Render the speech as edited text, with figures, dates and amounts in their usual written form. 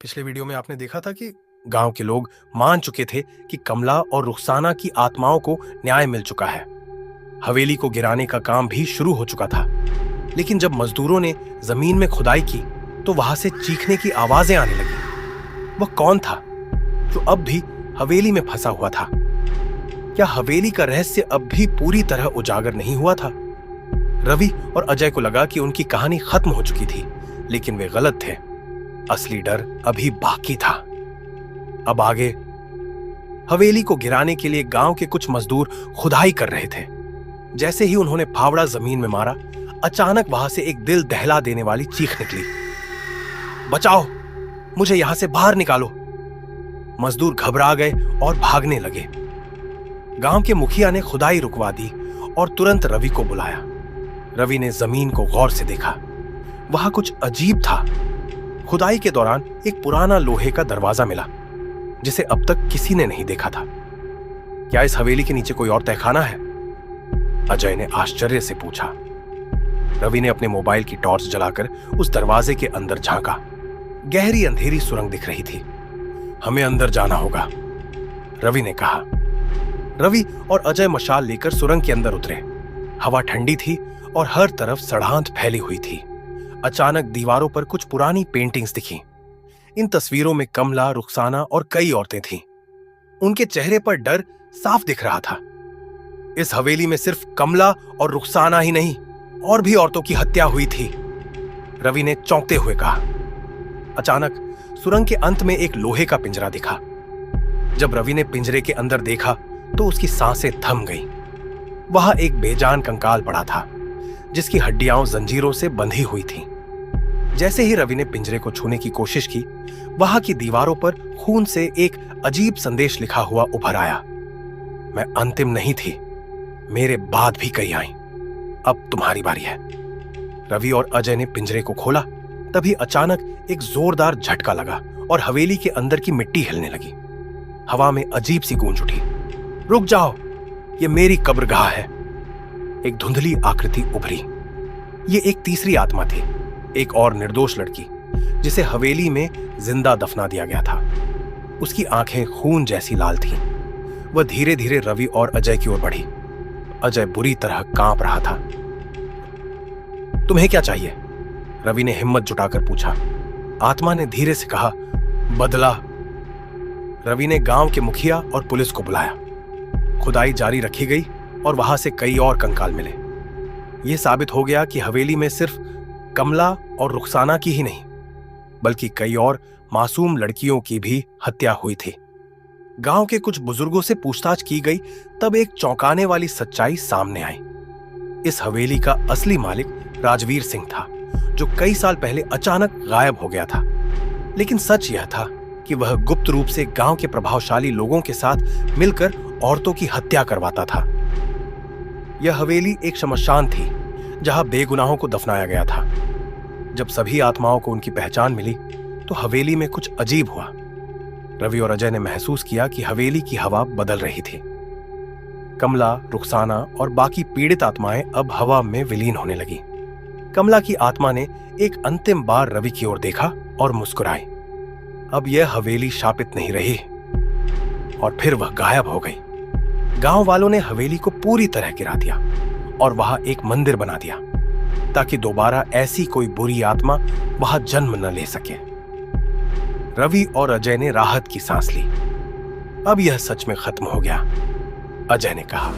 पिछले वीडियो में आपने देखा था कि गांव के लोग मान चुके थे कि कमला और रुखसाना की आत्माओं को न्याय मिल चुका है। हवेली को गिराने का काम भी शुरू हो चुका था। लेकिन जब मजदूरों ने जमीन में खुदाई की तो वहां से चीखने की आवाजें आने लगी। वह कौन था जो अब भी हवेली में फंसा हुआ था? क्या हवेली का रहस्य अब भी पूरी तरह उजागर नहीं हुआ था? रवि और अजय को लगा कि उनकी कहानी खत्म हो चुकी थी, लेकिन वे गलत थे। असली डर अभी बाकी था। अब आगे हवेली को गिराने के लिए गांव के कुछ मजदूर खुदाई कर रहे थे। जैसे ही उन्होंने फावड़ा जमीन में मारा, अचानक वहां से एक दिल दहला देने वाली चीख निकली। बचाओ, मुझे यहां से बाहर निकालो। मजदूर घबरा गए और भागने लगे। गांव के मुखिया ने खुदाई रुकवा दी और तुरंत रवि को बुलाया। रवि ने जमीन को गौर से देखा। वहां कुछ अजीब था। खुदाई के दौरान एक पुराना लोहे का दरवाजा मिला, जिसे अब तक किसी ने नहीं देखा था। क्या इस हवेली के नीचे कोई और तहखाना है? अजय ने आश्चर्य से पूछा। रवि ने अपने मोबाइल की टॉर्च जलाकर उस दरवाजे के अंदर झांका। गहरी अंधेरी सुरंग दिख रही थी। हमें अंदर जाना होगा, रवि ने कहा। रवि और अजय मशाल लेकर सुरंग के अंदर उतरे। हवा ठंडी थी और हर तरफ सड़ांध फैली हुई थी। अचानक दीवारों पर कुछ पुरानी पेंटिंग्स दिखीं। इन तस्वीरों में कमला, रुखसाना और कई औरतें थीं। उनके चेहरे पर डर साफ दिख रहा था। इस हवेली में सिर्फ कमला और रुखसाना ही नहीं, और भी औरतों की हत्या हुई थी, रवि ने चौंकते हुए कहा। अचानक सुरंग के अंत में एक लोहे का पिंजरा दिखा। जब रवि ने पिंजरे के अंदर देखा तो उसकी सांसें थम गईं। वहां एक बेजान कंकाल पड़ा था, जिसकी हड्डियां जंजीरों से बंधी हुई थीं। जैसे ही रवि ने पिंजरे को छूने की कोशिश की, वहां की दीवारों पर खून से एक अजीब संदेश लिखा हुआ उभर आया। मैं अंतिम नहीं थी, मेरे बाद भी कई आई, अब तुम्हारी बारी है। रवि और अजय ने पिंजरे को खोला। तभी अचानक एक जोरदार झटका लगा और हवेली के अंदर की मिट्टी हिलने लगी। हवा में अजीब सी गूंज उठी। रुक जाओ, ये मेरी कब्रगाह है। एक धुंधली आकृति उभरी। ये एक तीसरी आत्मा थी, एक और निर्दोष लड़की, जिसे हवेली में जिंदा दफना दिया गया था। उसकी आंखें खून जैसी लाल थीं। वह धीरे धीरे रवि और अजय की ओर बढ़ी। अजय बुरी तरह कांप रहा था। तुम्हें क्या चाहिए? रवि ने हिम्मत जुटाकर पूछा। आत्मा ने धीरे से कहा, बदला। रवि ने गांव के मुखिया और पुलिस को बुलाया। खुदाई जारी रखी गई और वहां से कई और कंकाल मिले। यह साबित हो गया कि हवेली में सिर्फ कमला और रुखसाना की ही नहीं, बल्कि कई और मासूम लड़कियों की भी हत्या हुई थी। गांव के कुछ बुजुर्गों से पूछताछ की गई, तब एक चौंकाने वाली सच्चाई सामने आई। इस हवेली का असली मालिक राजवीर सिंह था, जो कई साल पहले अचानक गायब हो गया था। लेकिन सच यह था कि वह गुप्त रूप से गांव के प्रभावशाली लोगों के साथ मिलकर औरतों की हत्या करवाता था। यह हवेली एक शमशान थी, जहां बेगुनाहों को दफनाया गया था। जब सभी आत्माओं को उनकी पहचान मिली तो हवेली में कुछ अजीब हुआ। रवि और अजय ने महसूस किया कि हवेली की हवा बदल रही थी। कमला, रुखसाना और बाकी पीड़ित आत्माएं अब हवा में विलीन होने लगी। कमला की आत्मा ने एक अंतिम बार रवि की ओर देखा और मुस्कुराई। अब यह हवेली शापित नहीं रही, और फिर वह गायब हो गई। गांव वालों ने हवेली को पूरी तरह गिरा दिया और वहां एक मंदिर बना दिया, ताकि दोबारा ऐसी कोई बुरी आत्मा वहां जन्म न ले सके। रवि और अजय ने राहत की सांस ली। अब यह सच में खत्म हो गया, अजय ने कहा।